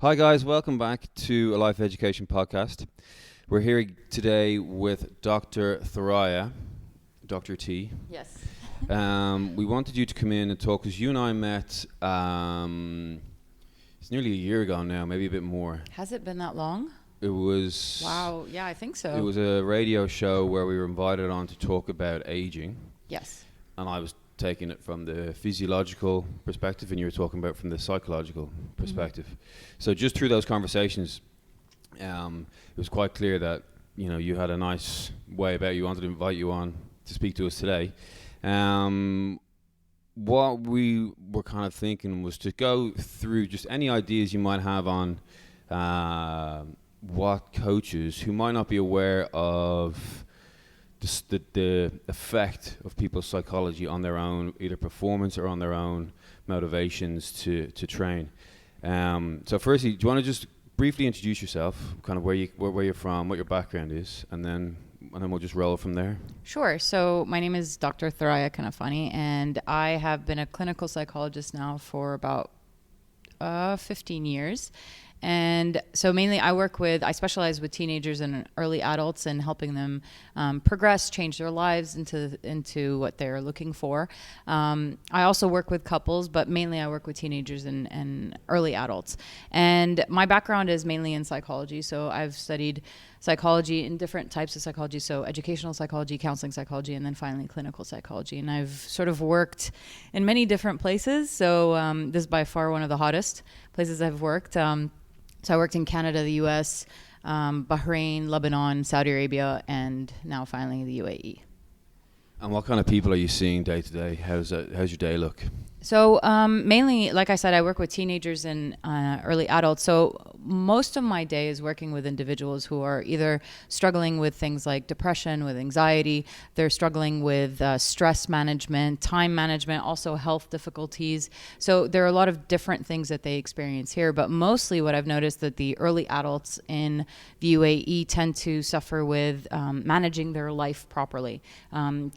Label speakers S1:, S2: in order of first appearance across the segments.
S1: Hi guys, welcome back to a Life Education podcast. We're here today with Dr. Thoraya, Dr. T.
S2: Yes.
S1: We wanted you to come in and talk because you and I met, it's nearly a year ago now, maybe a bit more.
S2: Has it been that long?
S1: It was...
S2: Wow, yeah, I think so.
S1: It was a radio show where we were invited on to talk about aging.
S2: Yes.
S1: And I was taking it from the physiological perspective and you were talking about from the psychological perspective. Mm-hmm. So just through those conversations, it was quite clear that, you know, you had a nice way about you. Wanted to invite you on to speak to us today. What we were kind of thinking was to go through just any ideas you might have on what coaches who might not be aware of the effect of people's psychology on their own either performance or on their own motivations to train. So firstly, do you want to just briefly introduce yourself, kind of where you're from, what your background is, and then we'll just roll from there?
S2: Sure. So my name is Dr. Thoraya Kanafani, and I have been a clinical psychologist now for about 15 years. And so mainly I specialize with teenagers and early adults and helping them progress, change their lives into what they're looking for. I also work with couples, but mainly I work with teenagers and early adults. And my background is mainly in psychology. So I've studied psychology in different types of psychology. So educational psychology, counseling psychology, and then finally clinical psychology. And I've sort of worked in many different places. So this is by far one of the hottest places I've worked. So I worked in Canada, the U.S., Bahrain, Lebanon, Saudi Arabia, and now finally the UAE.
S1: And what kind of people are you seeing day to day? How's your day look?
S2: So mainly, like I said, I work with teenagers and early adults. So most of my day is working with individuals who are either struggling with things like depression, with anxiety. They're struggling with stress management, time management, also health difficulties. So there are a lot of different things that they experience here. But mostly what I've noticed that the early adults in the UAE tend to suffer with managing their life properly,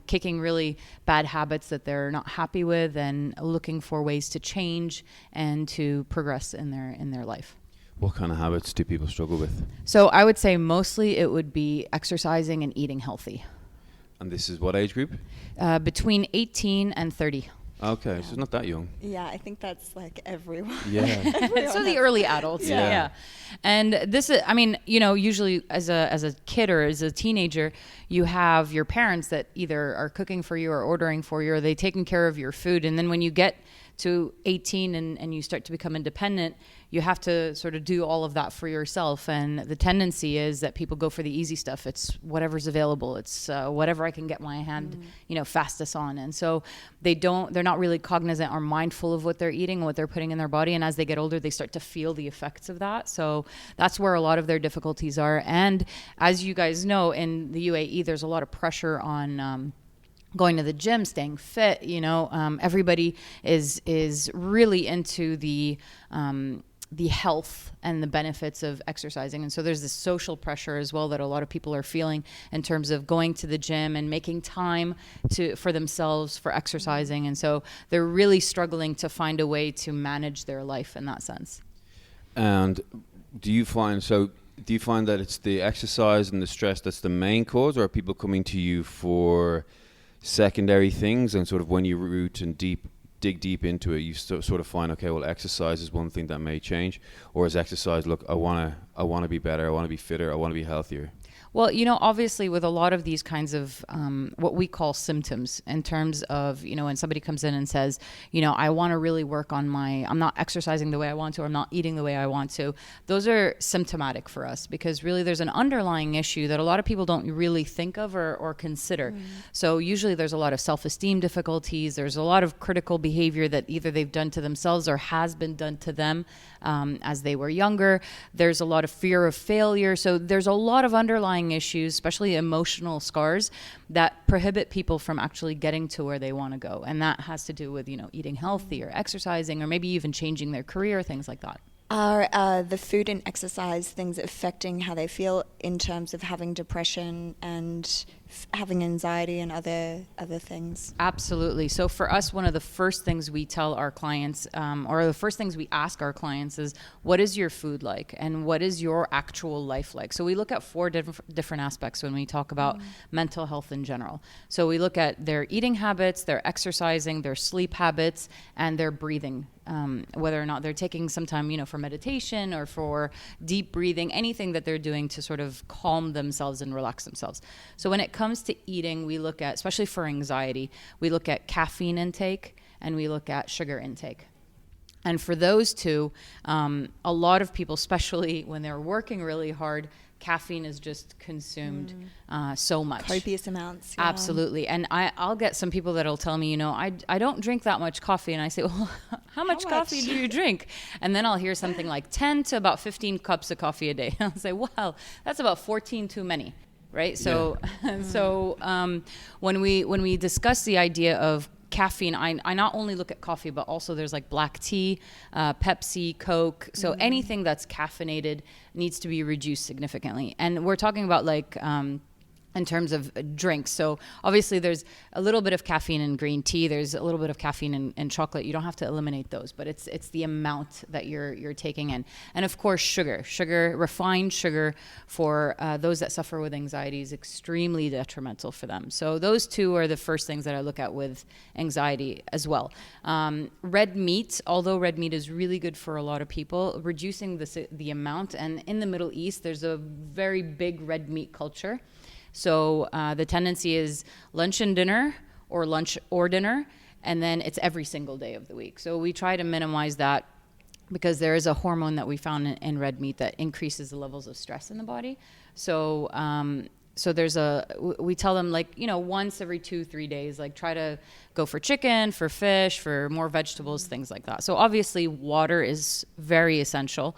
S2: kicking really bad habits that they're not happy with and looking for ways to change and to progress in their life.
S1: What kind of habits do people struggle with?
S2: So I would say mostly it would be exercising and eating healthy.
S1: And this is what age group?
S2: Between 18 and 30.
S1: Okay, so it's not that young.
S3: Yeah, I think that's like everyone.
S1: Yeah.
S2: So the early adults. Yeah. And this is, I mean, you know, usually as a kid or as a teenager, you have your parents that either are cooking for you or ordering for you, or they taking care of your food. And then when you get to 18 and you start to become independent, you have to sort of do all of that for yourself. And the tendency is that people go for the easy stuff. It's whatever's available. It's whatever I can get my hand, fastest on. And so they're not really cognizant or mindful of what they're eating, what they're putting in their body. And as they get older, they start to feel the effects of that. So that's where a lot of their difficulties are. And as you guys know, in the UAE, there's a lot of pressure on going to the gym, staying fit. Everybody is really into the health and the benefits of exercising. And so there's this social pressure as well that a lot of people are feeling in terms of going to the gym and making time for themselves for exercising. And so they're really struggling to find a way to manage their life in that sense.
S1: And do you find that it's the exercise and the stress that's the main cause, or are people coming to you for secondary things, and sort of when you root and dig deep into it, you sort of find, okay, well, exercise is one thing that may change, or is exercise, look, I want to be better, I want to be fitter, I want to be healthier?
S2: Well, obviously with a lot of these kinds of what we call symptoms, in terms of, when somebody comes in and says, I want to really work on I'm not exercising the way I want to, or I'm not eating the way I want to. Those are symptomatic for us because really there's an underlying issue that a lot of people don't really think of or consider. So usually there's a lot of self-esteem difficulties. There's a lot of critical behavior that either they've done to themselves or has been done to them as they were younger. There's a lot of fear of failure. So there's a lot of underlying issues, especially emotional scars, that prohibit people from actually getting to where they want to go. And that has to do with, eating healthy or exercising, or maybe even changing their career, things like that.
S3: Are the food and exercise things affecting how they feel in terms of having depression and having anxiety and other things.
S2: Absolutely. So for us, one of the first things we tell our clients, or the first things we ask our clients is, what is your food like? And what is your actual life like? So we look at four different aspects when we talk about mental health in general. So we look at their eating habits, their exercising, their sleep habits, and their breathing. Whether or not they're taking some time, for meditation or for deep breathing, anything that they're doing to sort of calm themselves and relax themselves. So when it comes to eating, we look at, especially for anxiety, we look at caffeine intake and we look at sugar intake. And for those two, a lot of people, especially when they're working really hard, caffeine is just consumed so much.
S3: Copious amounts. Yeah.
S2: Absolutely. And I'll get some people that'll tell me, I don't drink that much coffee. And I say, well, how much coffee do you drink? And then I'll hear something like 10 to about 15 cups of coffee a day. And I'll say, well, that's about 14 too many. Right. So, when we discuss the idea of caffeine, I not only look at coffee, but also there's like black tea, Pepsi, Coke. So anything that's caffeinated needs to be reduced significantly. And we're talking about like, in terms of drinks. So obviously there's a little bit of caffeine in green tea. There's a little bit of caffeine in chocolate. You don't have to eliminate those, but it's the amount that you're taking in. And of course, sugar, refined sugar for those that suffer with anxiety is extremely detrimental for them. So those two are the first things that I look at with anxiety as well. Red meat, although red meat is really good for a lot of people, reducing the amount. And in the Middle East, there's a very big red meat culture. So the tendency is lunch and dinner, or lunch or dinner, and then it's every single day of the week. So we try to minimize that because there is a hormone that we found in red meat that increases the levels of stress in the body. So we tell them, like, once every 2-3 days, like, try to go for chicken, for fish, for more vegetables, things like that. So obviously water is very essential.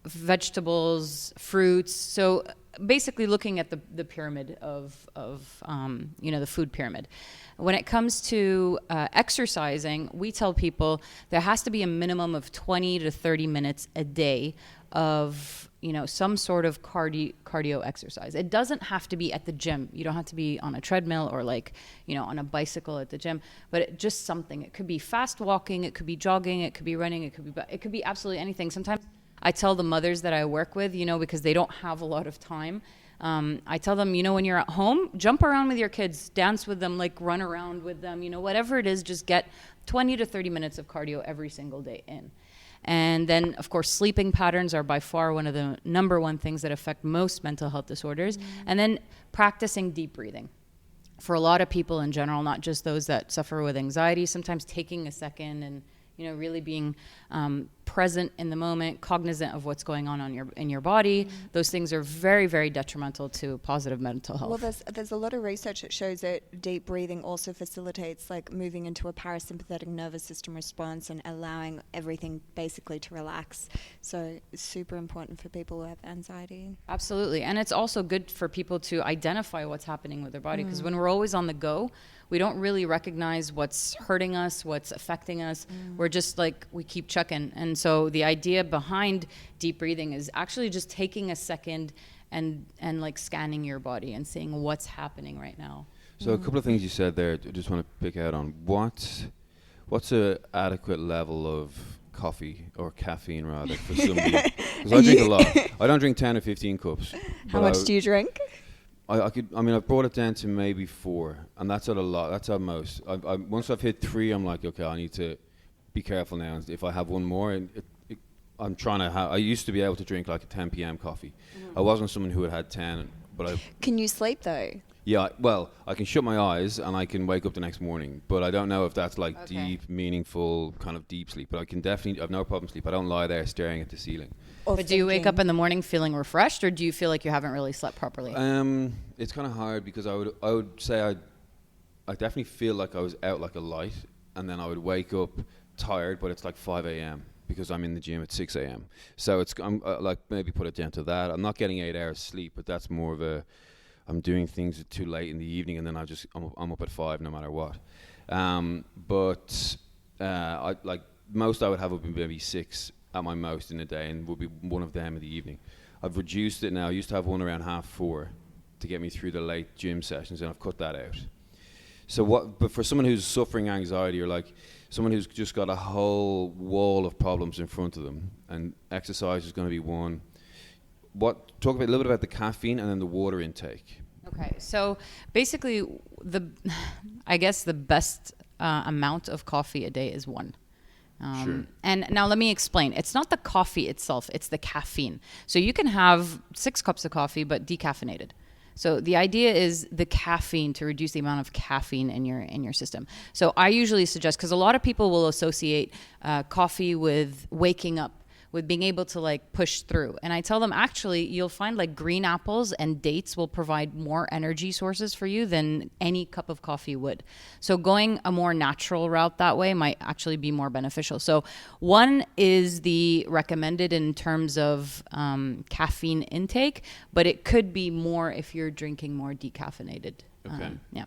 S2: Vegetables, fruits. So basically looking at the pyramid of the food pyramid. When it comes to exercising, we tell people there has to be a minimum of 20 to 30 minutes a day of some sort of cardio exercise. It doesn't have to be at the gym. You don't have to be on a treadmill or on a bicycle at the gym, but just something. It could be fast walking, it could be jogging, it could be running, it could be absolutely anything. Sometimes I tell the mothers that I work with, because they don't have a lot of time. I tell them, when you're at home, jump around with your kids, dance with them, like run around with them, whatever it is, just get 20 to 30 minutes of cardio every single day in. And then, of course, sleeping patterns are by far one of the number one things that affect most mental health disorders. And then practicing deep breathing. For a lot of people in general, not just those that suffer with anxiety, sometimes taking a second and really being present in the moment, cognizant of what's going on in your body. Those things are very, very detrimental to positive mental health.
S3: Well, there's a lot of research that shows that deep breathing also facilitates like moving into a parasympathetic nervous system response and allowing everything basically to relax. So it's super important for people who have anxiety.
S2: Absolutely. And it's also good for people to identify what's happening with their body, because when we're always on the go, we don't really recognize what's hurting us, what's affecting us. We're just like, we keep checking. And so the idea behind deep breathing is actually just taking a second and like scanning your body and seeing what's happening right now.
S1: So a couple of things you said there, I just want to pick out on. What's a adequate level of coffee or caffeine rather for somebody? Because I drink a lot. I don't drink 10 or 15 cups.
S3: How much do you drink?
S1: I've brought it down to maybe 4, and that's at a lot. That's at most. Once I've hit 3, I'm like, okay, I need to be careful now. If I have one more, I'm trying to I used to be able to drink like a 10 p.m. coffee. I wasn't someone who had 10, but
S3: Can you sleep though?
S1: Yeah, well, I can shut my eyes and I can wake up the next morning, but I don't know if that's like deep, meaningful, kind of deep sleep. But I can definitely, I've no problem sleep. I don't lie there staring at the ceiling.
S2: But do you wake up in the morning feeling refreshed, or do you feel like you haven't really slept properly?
S1: It's kind of hard because I would say I definitely feel like I was out like a light, and then I would wake up tired, but it's like 5 a.m. because I'm in the gym at 6 a.m. So I'm like, maybe put it down to that. I'm not getting 8 hours sleep, but that's more of I'm doing things too late in the evening, and then I'm up at 5 no matter what. But I like most I would have would be maybe 6 at my most in a day, and would be one of them in the evening. I've reduced it now. I used to have one around 4:30, to get me through the late gym sessions, and I've cut that out. So but for someone who's suffering anxiety, or like someone who's just got a whole wall of problems in front of them, and exercise is going to be one. Talk a little bit about the caffeine and then the water intake.
S2: Okay, so basically, I guess the best amount of coffee a day is 1.
S1: Sure.
S2: And now let me explain. It's not the coffee itself, it's the caffeine. So you can have 6 cups of coffee, but decaffeinated. So the idea is the caffeine, to reduce the amount of caffeine in your system. So I usually suggest, because a lot of people will associate coffee with waking up, with being able to like push through. And I tell them, actually, you'll find like green apples and dates will provide more energy sources for you than any cup of coffee would. So going a more natural route that way might actually be more beneficial. So 1 is the recommended in terms of caffeine intake, but it could be more if you're drinking more decaffeinated.
S1: Okay.
S2: Yeah.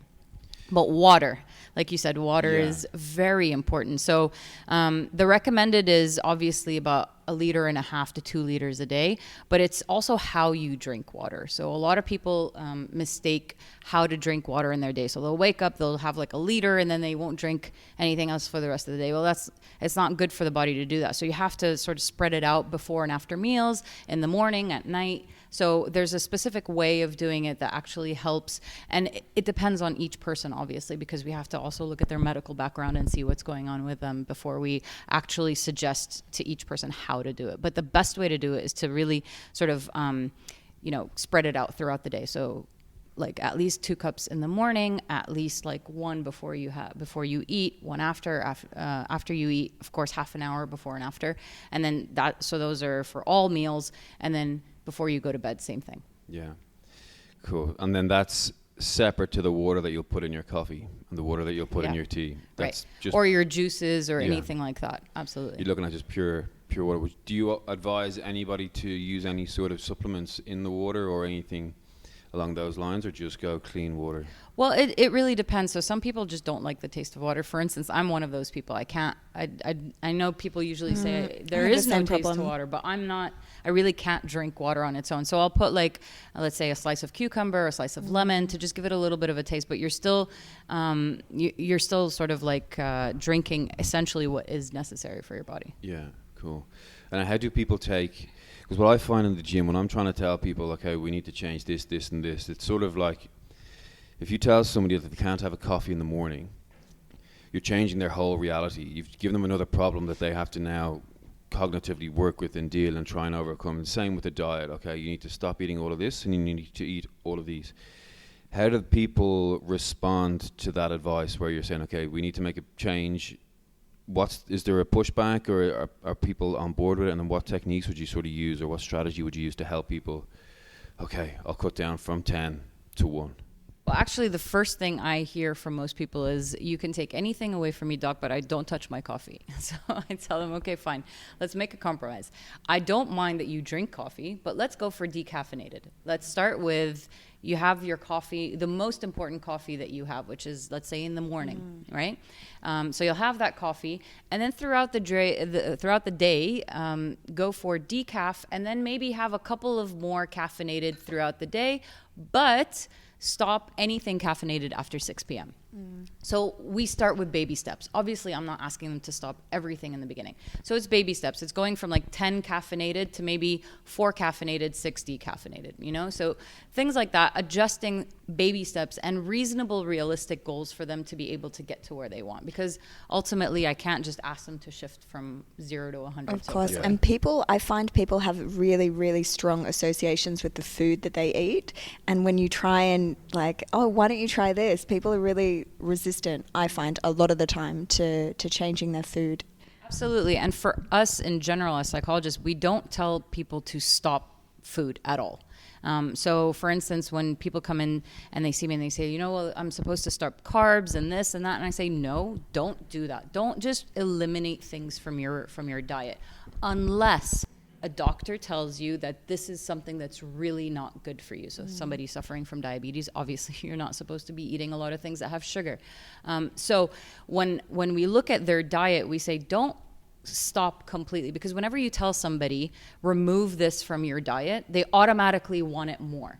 S2: But water, like you said, water is very important. So the recommended is obviously about 1.5 liters to 2 liters a day, but it's also how you drink water. So a lot of people mistake how to drink water in their day. So they'll wake up, they'll have like 1 liter, and then they won't drink anything else for the rest of the day. Well, it's not good for the body to do that. So you have to sort of spread it out before and after meals, in the morning, at night. So there's a specific way of doing it that actually helps. And it depends on each person, obviously, because we have to also look at their medical background and see what's going on with them before we actually suggest to each person how to do it. But the best way to do it is to really sort of, spread it out throughout the day. So like at least 2 cups in the morning, at least like 1 before you eat, 1 after you eat, of course, half an hour before and after. And then so those are for all meals. And then before you go to bed, same thing.
S1: Yeah, cool. And then that's separate to the water that you'll put in your coffee and the water that you'll put in your tea. That's
S2: right. Or your juices or anything like that. Absolutely.
S1: You're looking at just pure water. Do you advise anybody to use any sort of supplements in the water or anything along those lines, or just go clean water?
S2: Well, it really depends. So some people just don't like the taste of water. For instance, I'm one of those people. I know people usually say there is no taste to water, but I'm not. I really can't drink water on its own. So I'll put like, let's say, a slice of cucumber, a slice of lemon to just give it a little bit of a taste. But you're still sort of like drinking essentially what is necessary for your body.
S1: Yeah, cool. And how do people take? Because what I find in the gym, when I'm trying to tell people, okay, we need to change this, this, and this, it's sort of like if you tell somebody that they can't have a coffee in the morning, you're changing their whole reality. You've given them another problem that they have to now cognitively work with and deal and try and overcome. And same with the diet. Okay, you need to stop eating all of this and you need to eat all of these. How do people respond to that advice where you're saying, okay, we need to make a change? Is there a pushback, or are people on board with it? And then what techniques would you sort of use, or what strategy would you use to help people? Okay, I'll cut down from 10 to 1.
S2: Well, actually, the first thing I hear from most people is, you can take anything away from me, doc, but I don't touch my coffee. So I tell them, okay, fine, let's make a compromise. I don't mind that you drink coffee, but let's go for decaffeinated. Let's start with, you have your coffee, the most important coffee that you have, which is, let's say, in the morning, right? So you'll have that coffee, and then throughout the day, go for decaf, and then maybe have a couple of more caffeinated throughout the day, but stop anything caffeinated after 6 p.m. So we start with baby steps. Obviously, I'm not asking them to stop everything in the beginning. So it's baby steps. It's going from like 10 caffeinated to maybe 4 caffeinated, 6 decaffeinated, So things like that, adjusting baby steps and reasonable, realistic goals for them to be able to get to where they want. Because ultimately, I can't just ask them to shift from 0 to 100.
S3: Of course. And I find people have really, really strong associations with the food that they eat. And when you try and like, oh, why don't you try this? People are really resistant, I find, a lot of the time to changing their food.
S2: Absolutely. And for us in general as psychologists, we don't tell people to stop food at all. So for instance, when people come in and they see me and they say, well, I'm supposed to stop carbs and this and that. And I say, no, don't do that. Don't just eliminate things from your diet unless a doctor tells you that this is something that's really not good for you. So somebody suffering from diabetes, obviously you're not supposed to be eating a lot of things that have sugar. So when we look at their diet, we say, don't stop completely, because whenever you tell somebody, remove this from your diet, they automatically want it more.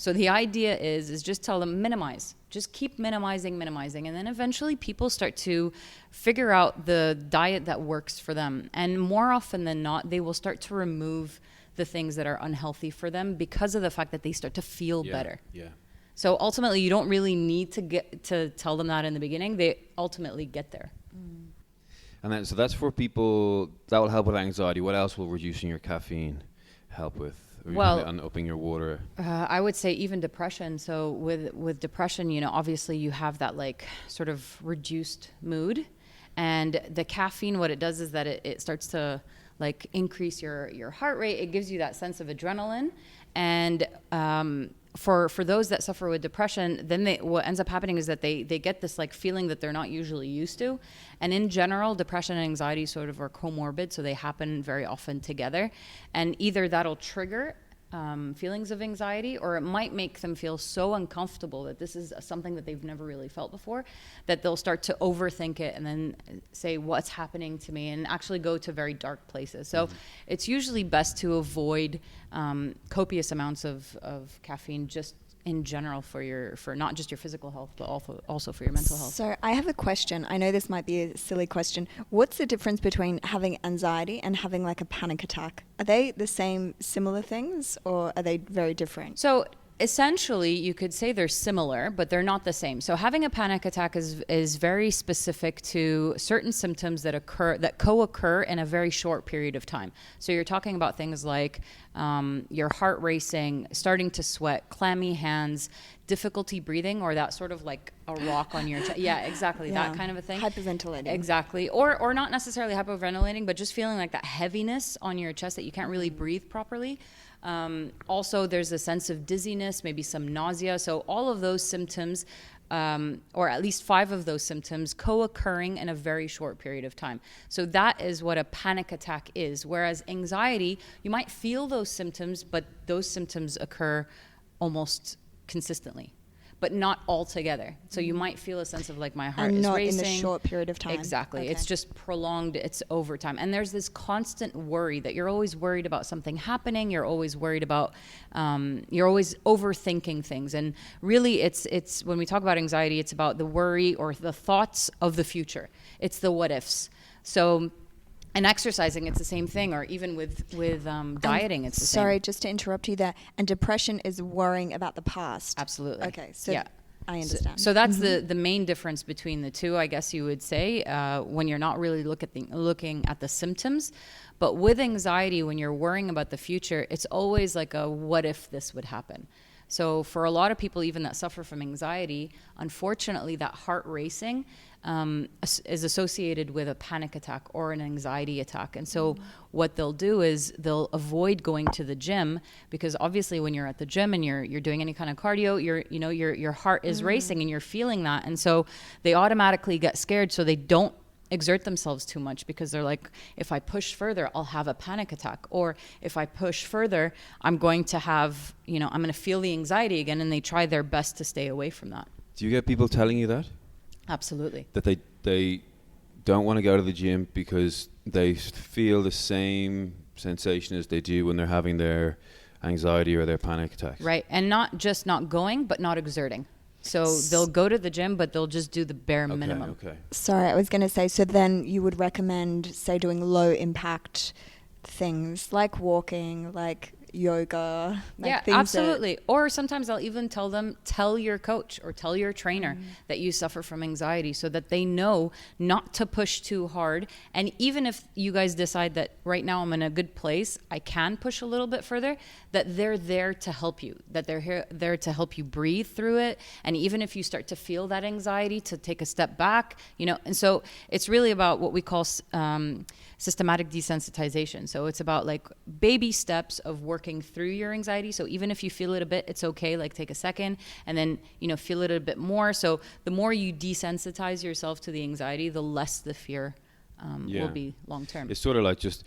S2: So the idea is just tell them minimize. Just keep minimizing. And then eventually people start to figure out the diet that works for them. And more often than not, they will start to remove the things that are unhealthy for them because of the fact that they start to feel better.
S1: Yeah.
S2: So ultimately, you don't really need to tell them that in the beginning. They ultimately get there.
S1: And then, so that's for people that will help with anxiety. What else will reducing your caffeine help with? And upping your water.
S2: I would say even depression. So with depression, you know, obviously you have that like sort of reduced mood, and the caffeine, what it does is that it starts to like increase your heart rate. It gives you that sense of adrenaline, and for those that suffer with depression, then what ends up happening is that they get this like feeling that they're not usually used to. And in general, depression and anxiety sort of are comorbid, so they happen very often together. And either that'll trigger feelings of anxiety, or it might make them feel so uncomfortable that this is something that they've never really felt before, that they'll start to overthink it and then say, what's happening to me, and actually go to very dark places. So it's usually best to avoid copious amounts of caffeine just in general for not just your physical health, but also for your mental health.
S3: So I have a question. I know this might be a silly question. What's the difference between having anxiety and having like a panic attack? Are they the same, similar things, or are they very different?
S2: So essentially, you could say they're similar, but they're not the same. So having a panic attack is very specific to certain symptoms that co-occur in a very short period of time. So you're talking about things like your heart racing, starting to sweat, clammy hands, difficulty breathing, or that sort of like a rock on your chest. Yeah, exactly. Yeah. That kind of a thing.
S3: Hyperventilating.
S2: Exactly. Or not necessarily hyperventilating, but just feeling like that heaviness on your chest that you can't really breathe properly. Also, there's a sense of dizziness, maybe some nausea. So all of those symptoms, or at least 5 of those symptoms, co-occurring in a very short period of time. So that is what a panic attack is. Whereas anxiety, you might feel those symptoms, but those symptoms occur almost consistently, but not all together. So you might feel a sense of like my heart is racing.
S3: And not in a short period of time.
S2: Exactly.
S3: Okay.
S2: It's just prolonged. It's over time. And there's this constant worry that you're always worried about something happening. You're always worried about, you're always overthinking things. And really it's when we talk about anxiety, it's about the worry or the thoughts of the future. It's the what ifs. So, and exercising, it's the same thing, or even with dieting, it's the same.
S3: Sorry, just to interrupt you there. And depression is worrying about the past.
S2: Absolutely.
S3: Okay, so
S2: yeah.
S3: I understand.
S2: So that's the main difference between the two, I guess you would say, when you're not really looking at the symptoms. But with anxiety, when you're worrying about the future, it's always like a what if this would happen. So for a lot of people, even that suffer from anxiety, unfortunately, that heart racing is associated with a panic attack or an anxiety attack. And so what they'll do is they'll avoid going to the gym, because obviously when you're at the gym and you're doing any kind of cardio, your heart is racing and you're feeling that. And so they automatically get scared, so they don't exert themselves too much, because they're like, if I push further, I'll have a panic attack. Or if I push further, I'm going to have, I'm going to feel the anxiety again. And they try their best to stay away from that.
S1: Do you get people telling you that?
S2: Absolutely.
S1: That they don't want to go to the gym because they feel the same sensation as they do when they're having their anxiety or their panic attacks.
S2: Right. And not just not going, but not exerting. So they'll go to the gym, but they'll just do the bare minimum.
S1: Okay.
S3: Sorry, I was going to say, so then you would recommend, say, doing low impact things like walking, like yoga. Like
S2: yeah,
S3: things
S2: absolutely. Or sometimes I'll even tell them, tell your coach or tell your trainer that you suffer from anxiety, so that they know not to push too hard. And even if you guys decide that right now I'm in a good place, I can push a little bit further, that they're there to help you, that they're there to help you breathe through it. And even if you start to feel that anxiety, to take a step back, and so it's really about what we call systematic desensitization. So it's about like baby steps of working through your anxiety. So even if you feel it a bit, it's okay. Like take a second and then, feel it a bit more. So the more you desensitize yourself to the anxiety, the less the fear will be long term.
S1: It's sort of like just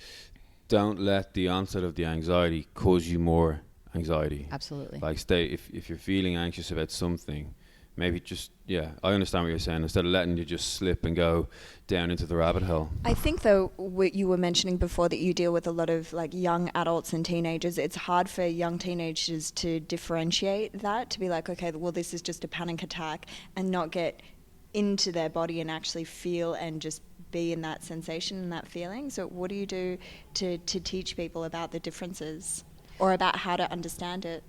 S1: don't let the onset of the anxiety cause you more anxiety.
S2: Absolutely.
S1: Like if you're feeling anxious about something, maybe just, I understand what you're saying. Instead of letting you just slip and go down into the rabbit hole.
S3: I think, though, what you were mentioning before, that you deal with a lot of like young adults and teenagers, it's hard for young teenagers to differentiate that, to be like, okay, well, this is just a panic attack, and not get into their body and actually feel and just be in that sensation and that feeling. So what do you do to teach people about the differences, or about how to understand it?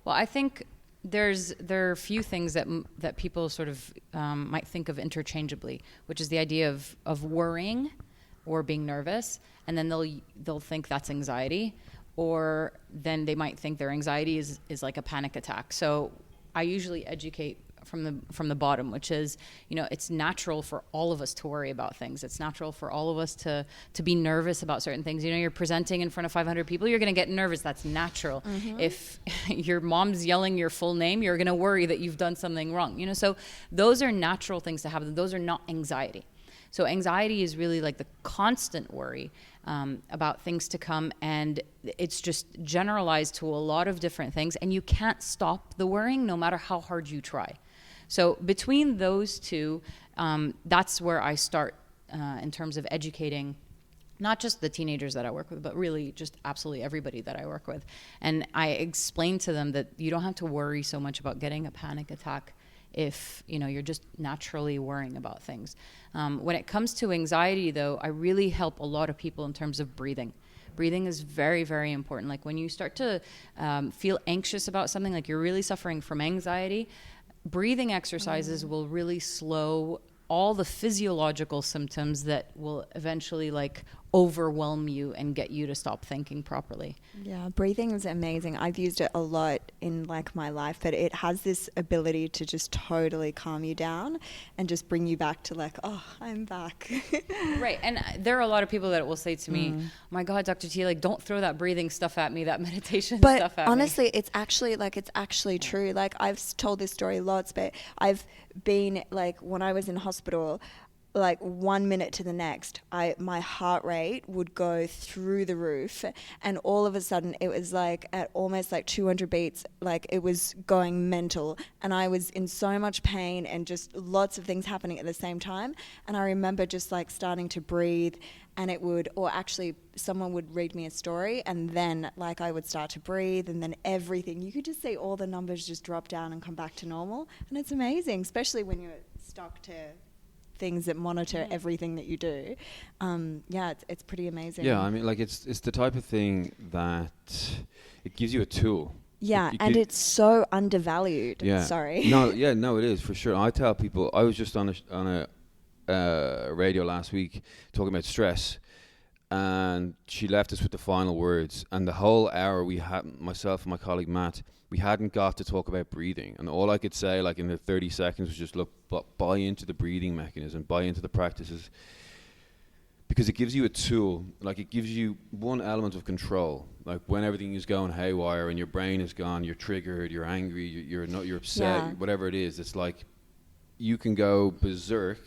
S2: Well, I think there are a few things that people sort of might think of interchangeably, which is the idea of worrying or being nervous, and then they'll think that's anxiety, or then they might think their anxiety is like a panic attack. So I usually educate from the bottom, which is, it's natural for all of us to worry about things. It's natural for all of us to be nervous about certain things. You're presenting in front of 500 people, you're going to get nervous. That's natural. Mm-hmm. If your mom's yelling your full name, you're going to worry that you've done something wrong. So those are natural things to have. Those are not anxiety. So anxiety is really like the constant worry about things to come, and it's just generalized to a lot of different things, and you can't stop the worrying no matter how hard you try. So between those two, that's where I start in terms of educating not just the teenagers that I work with, but really just absolutely everybody that I work with. And I explain to them that you don't have to worry so much about getting a panic attack if you're just naturally worrying about things. When it comes to anxiety, though, I really help a lot of people in terms of breathing. Breathing is very, very important. Like when you start to feel anxious about something, like you're really suffering from anxiety, breathing exercises will really slow all the physiological symptoms that will eventually like overwhelm you and get you to stop thinking properly.
S3: Yeah, breathing is amazing. I've used it a lot in like my life, but it has this ability to just totally calm you down and just bring you back to like, oh, I'm back.
S2: Right. And there are a lot of people that will say to me, oh my God, Dr. T, like don't throw that breathing stuff at me, that meditation stuff at me.
S3: But honestly, it's actually true. Like I've told this story lots, but I've been like, when I was in hospital, like 1 minute to the next, my heart rate would go through the roof, and all of a sudden it was like at almost like 200 beats, like it was going mental, and I was in so much pain and just lots of things happening at the same time. And I remember just like starting to breathe, and someone would read me a story, and then like I would start to breathe, and then everything, you could just see all the numbers just drop down and come back to normal. And it's amazing, especially when you're stuck to things that monitor everything that you do. It's pretty amazing.
S1: Yeah, I mean, like it's the type of thing that it gives you a tool.
S3: Yeah, and it's so undervalued.
S1: Yeah.
S3: Sorry.
S1: No, it is for sure. I tell people, I was just on a radio last week talking about stress, and she left us with the final words. And the whole hour we had, myself and my colleague Matt, we hadn't got to talk about breathing. And all I could say, like in the 30 seconds, was just buy into the breathing mechanism, buy into the practices, because it gives you a tool. Like it gives you one element of control. Like when everything is going haywire and your brain is gone, you're triggered, you're angry, you're upset, whatever it is. It's like you can go berserk,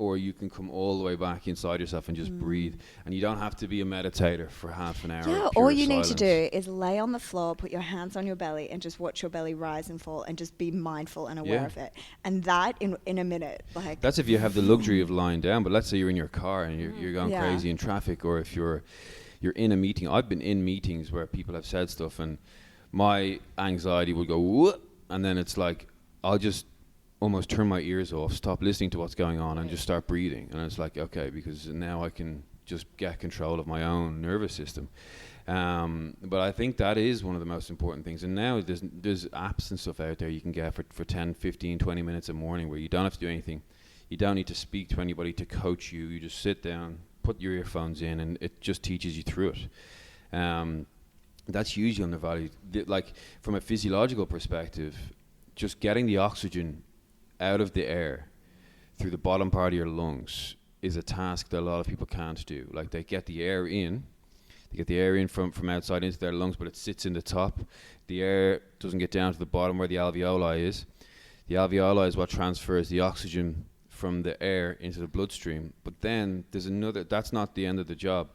S1: or you can come all the way back inside yourself and just breathe. And you don't have to be a meditator for half an hour.
S3: Yeah, all you need to do is lay on the floor, put your hands on your belly, and just watch your belly rise and fall, and just be mindful and aware of it. And that in a minute, like
S1: that's if you have the luxury of lying down. But let's say you're in your car and you're going crazy in traffic, or if you're in a meeting. I've been in meetings where people have said stuff, and my anxiety would go whoop, and then it's like I'll just almost turn my ears off, stop listening to what's going on, and just start breathing. And it's like, okay, because now I can just get control of my own nervous system. But I think that is one of the most important things. And now there's apps and stuff out there you can get for 10, 15, 20 minutes a morning, where you don't have to do anything. You don't need to speak to anybody to coach you. You just sit down, put your earphones in, and it just teaches you through it. That's hugely undervalued. Like from a physiological perspective, just getting the oxygen out of the air through the bottom part of your lungs is a task that a lot of people can't do. Like they get the air in from outside into their lungs, but it sits in the top. The air doesn't get down to the bottom where the alveoli is. The alveoli is what transfers the oxygen from the air into the bloodstream. But then there's that's not the end of the job.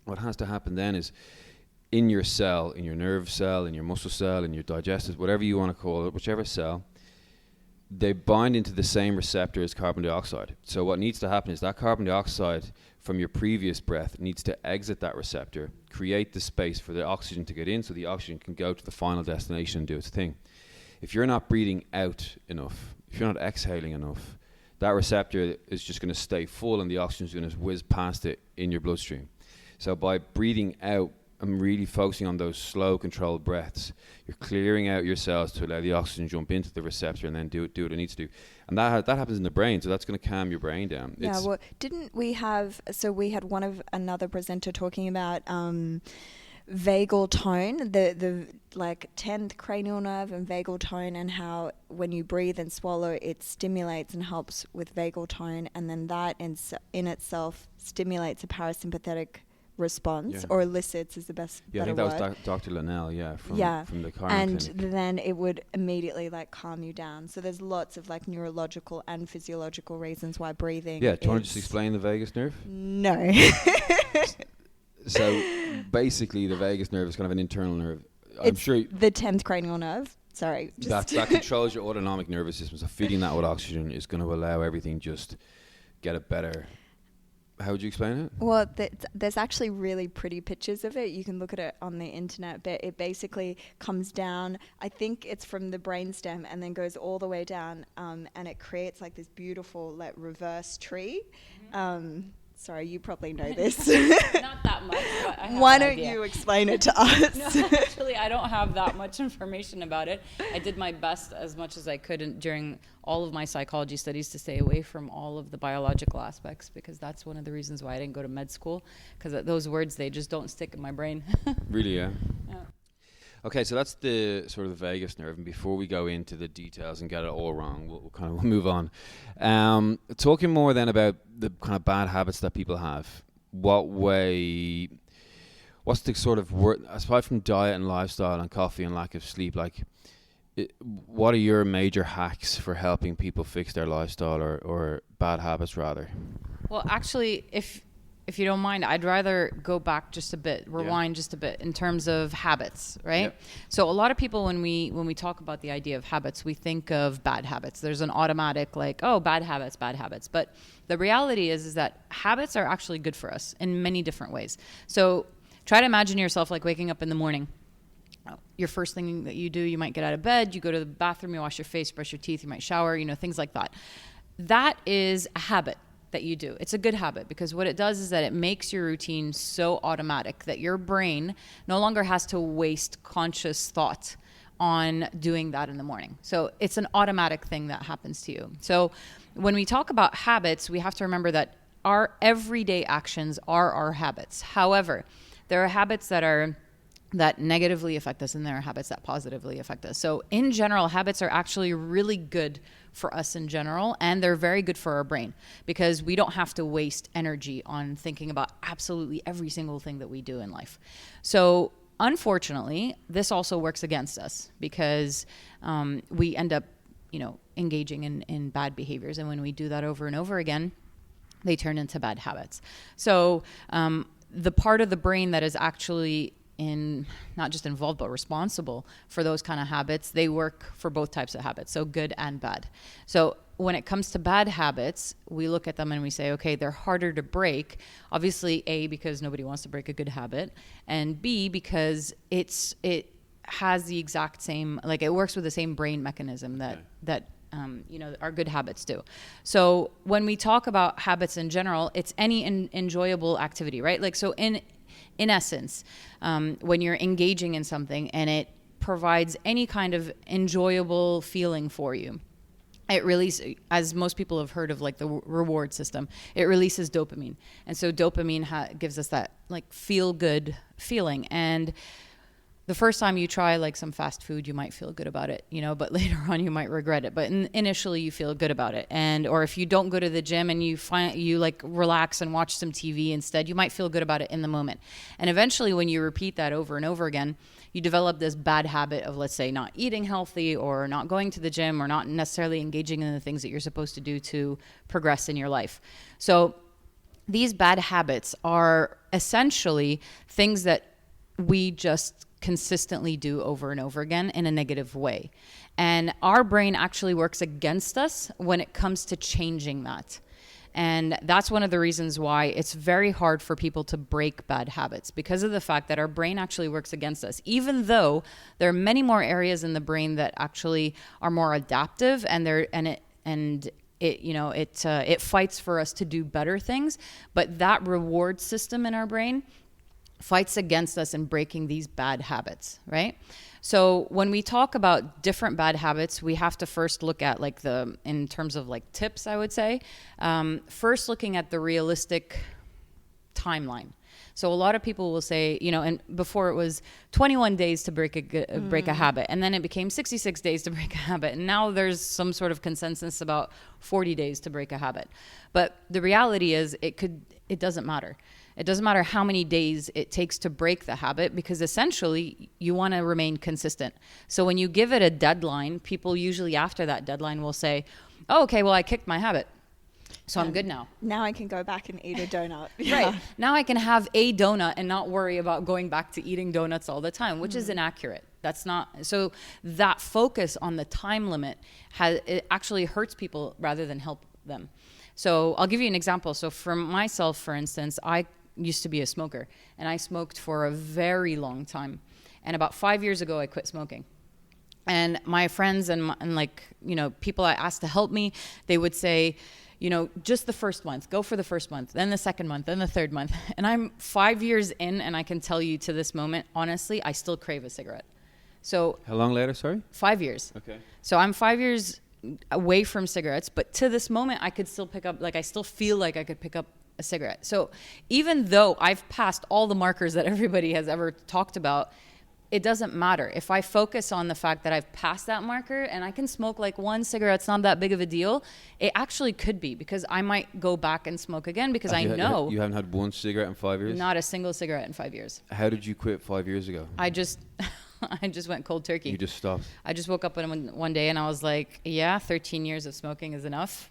S1: What has to happen then is in your cell, in your nerve cell, in your muscle cell, in your digestive, whatever you want to call it, whichever cell, they bind into the same receptor as carbon dioxide. So what needs to happen is that carbon dioxide from your previous breath needs to exit that receptor, create the space for the oxygen to get in so the oxygen can go to the final destination and do its thing. If you're not breathing out enough, if you're not exhaling enough, that receptor is just going to stay full and the oxygen is going to whiz past it in your bloodstream. So by breathing out and really focusing on those slow, controlled breaths, you're clearing out your cells to allow the oxygen to jump into the receptor and then do what it needs to do. And that happens in the brain, so that's going to calm your brain down.
S3: Yeah, well, didn't we have, so we had another presenter talking about vagal tone, the like 10th cranial nerve and vagal tone, and how when you breathe and swallow, it stimulates and helps with vagal tone, and then that in itself stimulates a parasympathetic response, or elicits is the best better
S1: I think
S3: word.
S1: that was Dr. Linnell, from the Carmen
S3: and
S1: Clinic.
S3: then it would immediately like calm you down. So there's lots of like neurological and physiological reasons why breathing.
S1: Yeah, do you want to just explain the vagus nerve?
S3: No.
S1: So basically, the vagus nerve is kind of an internal nerve.
S3: It's the 10th cranial nerve. Sorry.
S1: That controls your autonomic nervous system. So feeding that with oxygen is going to allow everything just get a better. How would you explain it?
S3: Well, there's actually really pretty pictures of it. You can look at it on the internet, but it basically comes down, I think it's from the brainstem, and then goes all the way down, and it creates like this beautiful like reverse tree. Sorry, you probably know this.
S2: Not that much, but I have
S3: Why
S2: an
S3: don't
S2: idea.
S3: you explain it to us?
S2: No, actually, I don't have that much information about it. I did my best as much as I could during all of my psychology studies to stay away from all of the biological aspects, because that's one of the reasons why I didn't go to med school, because those words, they just don't stick in my brain.
S1: Really, yeah?
S2: Yeah.
S1: Okay, so that's the sort of the vagus nerve, and before we go into the details and get it all wrong, we'll kind of move on. Talking more then about the kind of bad habits that people have. What's the sort of aside from diet and lifestyle and coffee and lack of sleep, like what are your major hacks for helping people fix their lifestyle or bad habits rather? Well,
S2: actually, if you don't mind, I'd rather go back just a bit, rewind just a bit in terms of habits, right? Yep. So a lot of people, when we talk about the idea of habits, we think of bad habits. There's an automatic like, oh, bad habits. But the reality is that habits are actually good for us in many different ways. So try to imagine yourself like waking up in the morning. Your first thing that you do, you might get out of bed, you go to the bathroom, you wash your face, brush your teeth, you might shower, things like that. That is a habit that you do. It's a good habit because what it does is that it makes your routine so automatic that your brain no longer has to waste conscious thought on doing that in the morning. So it's an automatic thing that happens to you. So when we talk about habits, we have to remember that our everyday actions are our habits. However, there are habits that negatively affect us, and there are habits that positively affect us. So in general, habits are actually really good for us in general, and they're very good for our brain because we don't have to waste energy on thinking about absolutely every single thing that we do in life. So unfortunately, this also works against us because we end up, engaging in bad behaviors. And when we do that over and over again, they turn into bad habits. So the part of the brain that is actually not just involved but responsible for those kind of habits, they work for both types of habits, so good and bad. So when it comes to bad habits, we look at them and we say, okay, they're harder to break. Obviously, A, because nobody wants to break a good habit, and B, because it has the exact same, like it works with the same brain mechanism that our good habits do. So when we talk about habits in general, it's any enjoyable activity, right? Like, so in essence, when you're engaging in something and it provides any kind of enjoyable feeling for you, it releases, as most people have heard of like the reward system, it releases dopamine. And so dopamine gives us that like feel good feeling. And the first time you try like some fast food, you might feel good about it, but later on you might regret it. But initially you feel good about it. Or if you don't go to the gym and you like relax and watch some TV instead, you might feel good about it in the moment. And eventually when you repeat that over and over again, you develop this bad habit of, let's say, not eating healthy or not going to the gym or not necessarily engaging in the things that you're supposed to do to progress in your life. So these bad habits are essentially things that we just consistently do over and over again in a negative way. And our brain actually works against us when it comes to changing that. And that's one of the reasons why it's very hard for people to break bad habits, because of the fact that our brain actually works against us, even though there are many more areas in the brain that actually are more adaptive, and it fights for us to do better things. But that reward system in our brain fights against us in breaking these bad habits, right? So when we talk about different bad habits, we have to first look at in terms of like tips, I would say, first looking at the realistic timeline. So a lot of people will say, and before it was 21 days to break a habit, and then it became 66 days to break a habit. And now there's some sort of consensus about 40 days to break a habit. But the reality is it doesn't matter. It doesn't matter how many days it takes to break the habit, because essentially you want to remain consistent. So when you give it a deadline, people usually after that deadline will say, oh, okay, well, I kicked my habit, so I'm good now.
S3: Now I can go back and eat a donut.
S2: Right. Now I can have a donut and not worry about going back to eating donuts all the time, which is inaccurate. That's not, so that focus on the time limit it actually hurts people rather than help them. So I'll give you an example. So for myself, for instance, I used to be a smoker, and I smoked for a very long time. And about 5 years ago, I quit smoking. And my friends and people I asked to help me, they would say, just the first month, go for the first month, then the second month, then the third month. And I'm 5 years in, and I can tell you to this moment, honestly, I still crave a cigarette. So
S1: how long later, sorry?
S2: 5 years.
S1: Okay.
S2: So I'm 5 years away from cigarettes, but to this moment, I could still pick up, I still feel like I could pick up a cigarette. So even though I've passed all the markers that everybody has ever talked about, it doesn't matter. If I focus on the fact that I've passed that marker and I can smoke one cigarette, it's not that big of a deal. It actually could be, because I might go back and smoke again, because I know.
S1: You haven't had one cigarette in 5 years?
S2: Not a single cigarette in 5 years.
S1: How did you quit 5 years ago?
S2: I just went cold turkey.
S1: You just stopped?
S2: I just woke up one day and I was like, yeah, 13 years of smoking is enough.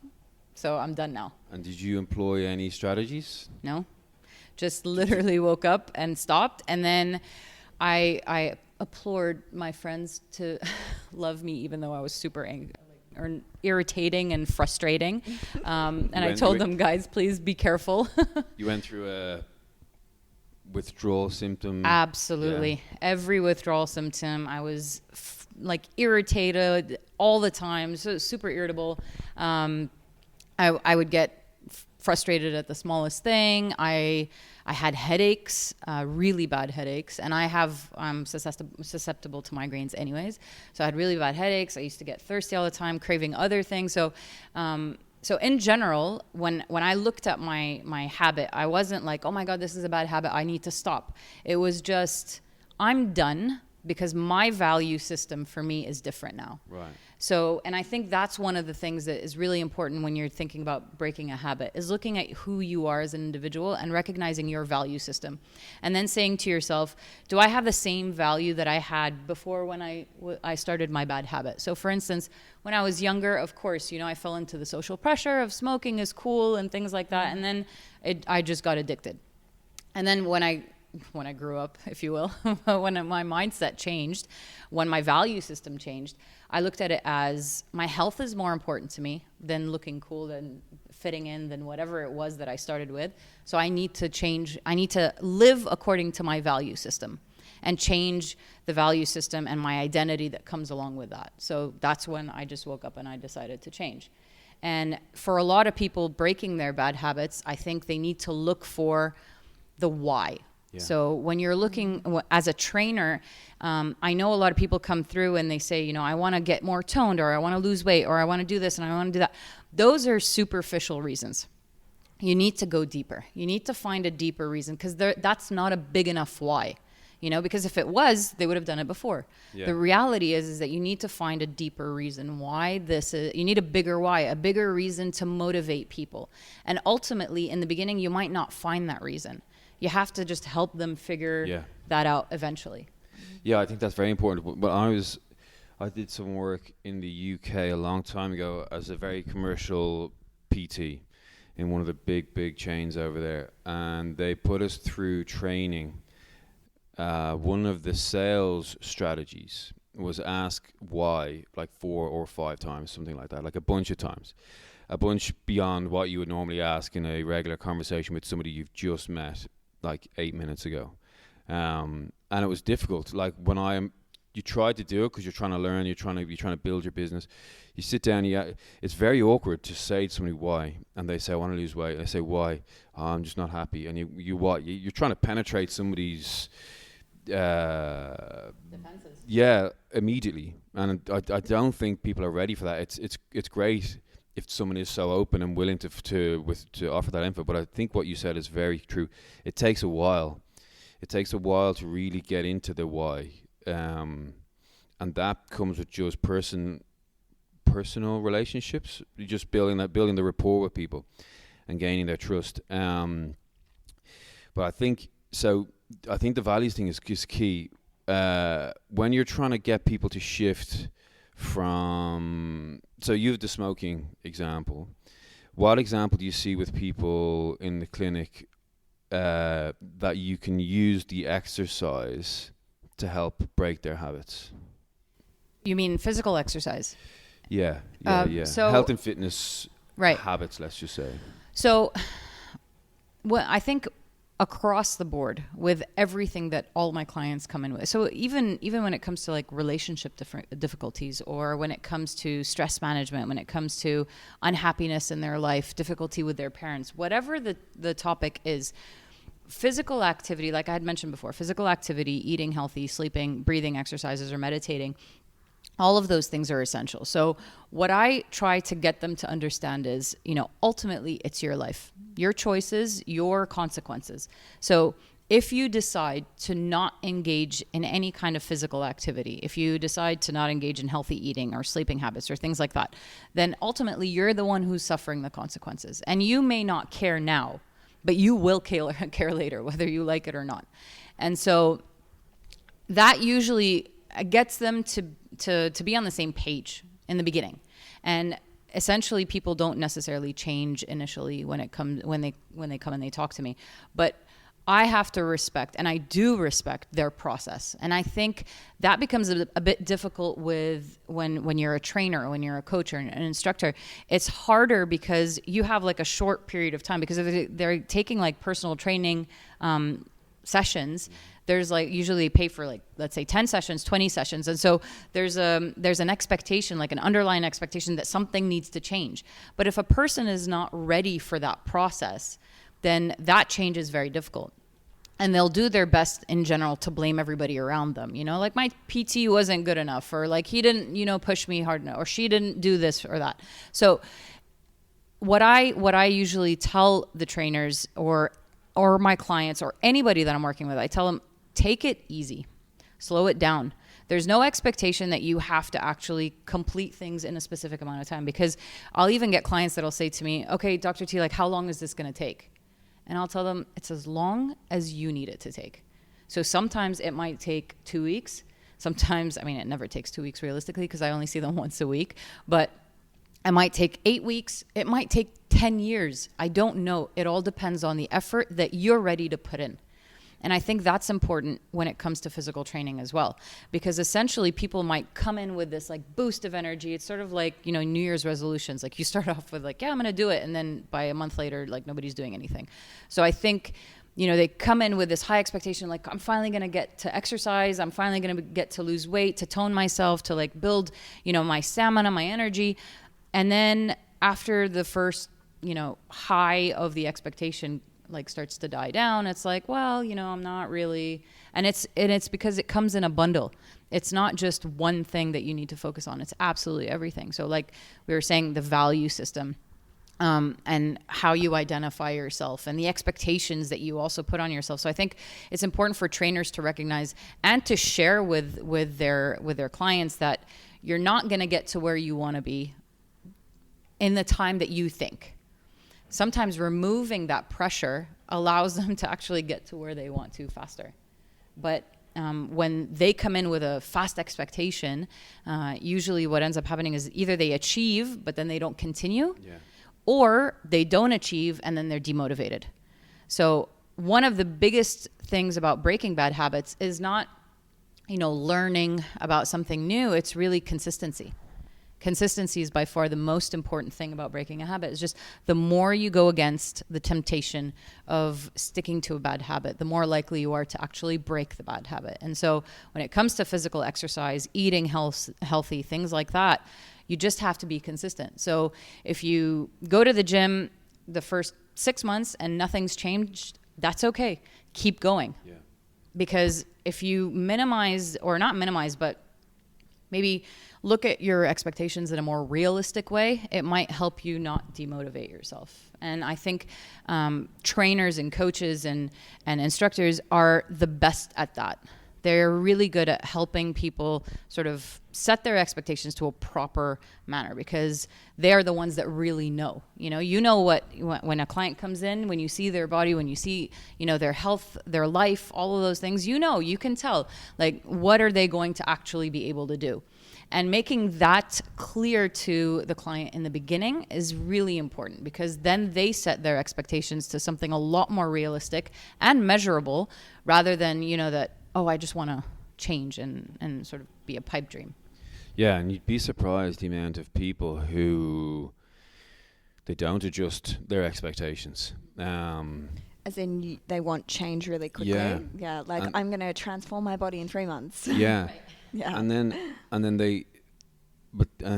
S2: So I'm done now.
S1: And did you employ any strategies?
S2: No. Just literally woke up and stopped. And then I implored my friends to love me, even though I was super angry or irritating and frustrating. And I told them, guys, please be careful.
S1: You went through a withdrawal symptom?
S2: Absolutely. Yeah. Every withdrawal symptom. I was irritated all the time, so super irritable. I would get frustrated at the smallest thing. I had headaches, really bad headaches, and I'm susceptible to migraines anyways. So I had really bad headaches. I used to get thirsty all the time, craving other things. So in general, when I looked at my habit, I wasn't like, oh my God, this is a bad habit, I need to stop. It was just, I'm done, because my value system for me is different now.
S1: Right.
S2: So, and I think that's one of the things that is really important when you're thinking about breaking a habit, is looking at who you are as an individual and recognizing your value system. And then saying to yourself, do I have the same value that I had before when I started my bad habit? So for instance, when I was younger, of course, I fell into the social pressure of smoking is cool and things like that. And then I just got addicted. And then when I grew up, if you will, when my mindset changed, when my value system changed, I looked at it as my health is more important to me than looking cool, than fitting in, than whatever it was that I started with. So I need to change. I need to live according to my value system and change the value system and my identity that comes along with that. So that's when I just woke up and I decided to change. And for a lot of people breaking their bad habits, I think they need to look for the why. Yeah. So when you're looking as a trainer, I know a lot of people come through and they say, I want to get more toned, or I want to lose weight, or I want to do this and I want to do that. Those are superficial reasons. You need to go deeper. You need to find a deeper reason, because that's not a big enough why. Because if it was, they would have done it before. Yeah. The reality is that you need to find a deeper reason why this is. You need a bigger why, a bigger reason to motivate people. And ultimately, in the beginning, you might not find that reason. You have to just help them figure that out eventually.
S1: Yeah, I think that's very important. But I did some work in the UK a long time ago as a very commercial PT in one of the big chains over there. And they put us through training one of the sales strategies was ask why like 4 or 5 times, something like that, like a bunch of times, a bunch beyond what you would normally ask in a regular conversation with somebody you've just met like 8 minutes ago. And it was difficult. Like when you try to do it because you're trying to learn, you're trying to build your business. You sit down, it's very awkward to say to somebody why, and they say I want to lose weight. I say why? Oh, I'm just not happy. And you're trying to penetrate somebody's
S2: defenses.
S1: Yeah, immediately. And I don't think people are ready for that. It's great if someone is so open and willing to offer that info. But I think what you said is very true. It takes a while. It takes a while to really get into the why. And that comes with just personal relationships. You're just building the rapport with people and gaining their trust. But I think the values thing is key. When you're trying to get people to shift from, so you have the smoking example. What example do you see with people in the clinic that you can use the exercise to help break their habits?
S2: You mean physical exercise?
S1: Yeah.
S2: So
S1: health and fitness habits, let's just say. So,
S2: I think across the board with everything that all my clients come in with. So even when it comes to like relationship difficulties, or when it comes to stress management, when it comes to unhappiness in their life, difficulty with their parents, whatever the topic is, physical activity, like I had mentioned before, physical activity, eating healthy, sleeping, breathing exercises, or meditating, all of those things are essential. So what I try to get them to understand is, ultimately it's your life, your choices, your consequences. So if you decide to not engage in any kind of physical activity, if you decide to not engage in healthy eating or sleeping habits or things like that, then ultimately you're the one who's suffering the consequences. And you may not care now, but you will care later, whether you like it or not. And so that usually gets them to be on the same page in the beginning. And essentially people don't necessarily change initially when they come and they talk to me. But I have to respect, and I do respect, their process. And I think that becomes a bit difficult with when you're a trainer, or when you're a coach or an instructor. It's harder because you have like a short period of time, because if they're taking like personal training sessions, there's like usually pay for like, let's say 10 sessions, 20 sessions. And so there's an expectation, like an underlying expectation that something needs to change. But if a person is not ready for that process, then that change is very difficult. And they'll do their best in general to blame everybody around them. Like my PT wasn't good enough, or like he didn't, push me hard enough, or she didn't do this or that. So what I usually tell the trainers or my clients or anybody that I'm working with, I tell them, take it easy, slow it down. There's no expectation that you have to actually complete things in a specific amount of time, because I'll even get clients that'll say to me, okay, Dr. T, like how long is this going to take? And I'll tell them it's as long as you need it to take. So sometimes it might take 2 weeks. Sometimes, it never takes 2 weeks realistically, because I only see them once a week, but it might take 8 weeks. It might take 10 years. I don't know. It all depends on the effort that you're ready to put in. And I think that's important when it comes to physical training as well, because essentially people might come in with this like boost of energy. It's sort of like, New Year's resolutions. Like you start off with like, yeah, I'm going to do it. And then by a month later, like nobody's doing anything. So I think, they come in with this high expectation, like I'm finally going to get to exercise. I'm finally going to get to lose weight, to tone myself, to like build, my stamina, my energy. And then after the first, high of the expectation like starts to die down, it's like, well, I'm not really, and it's because it comes in a bundle. It's not just one thing that you need to focus on. It's absolutely everything. So like we were saying, the value system, and how you identify yourself, and the expectations that you also put on yourself. So I think it's important for trainers to recognize and to share with their clients that you're not going to get to where you want to be in the time that you think. Sometimes removing that pressure allows them to actually get to where they want to faster. But when they come in with a fast expectation, usually what ends up happening is either they achieve, but then they don't continue, or they don't achieve and then they're demotivated. So one of the biggest things about breaking bad habits is not, learning about something new. It's really consistency. Consistency is by far the most important thing about breaking a habit. It's just the more you go against the temptation of sticking to a bad habit, the more likely you are to actually break the bad habit. And so when it comes to physical exercise, eating healthy, things like that, you just have to be consistent. So if you go to the gym the first 6 months and nothing's changed, that's okay. Keep going. Yeah. Because if you minimize, or not minimize, but maybe look at your expectations in a more realistic way, it might help you not demotivate yourself. And I think trainers and coaches and instructors are the best at that. They're really good at helping people sort of set their expectations to a proper manner, because they're the ones that really know. What when a client comes in, when you see their body, when you see, their health, their life, all of those things, you can tell, like, what are they going to actually be able to do? And making that clear to the client in the beginning is really important, because then they set their expectations to something a lot more realistic and measurable, rather than, that, oh, I just want to change and sort of be a pipe dream.
S1: Yeah, and you'd be surprised the amount of people who they don't adjust their expectations.
S3: As in, they want change really quickly. Yeah, like, I'm going to transform my body in 3 months.
S1: Yeah.
S3: Right. Yeah.
S1: And then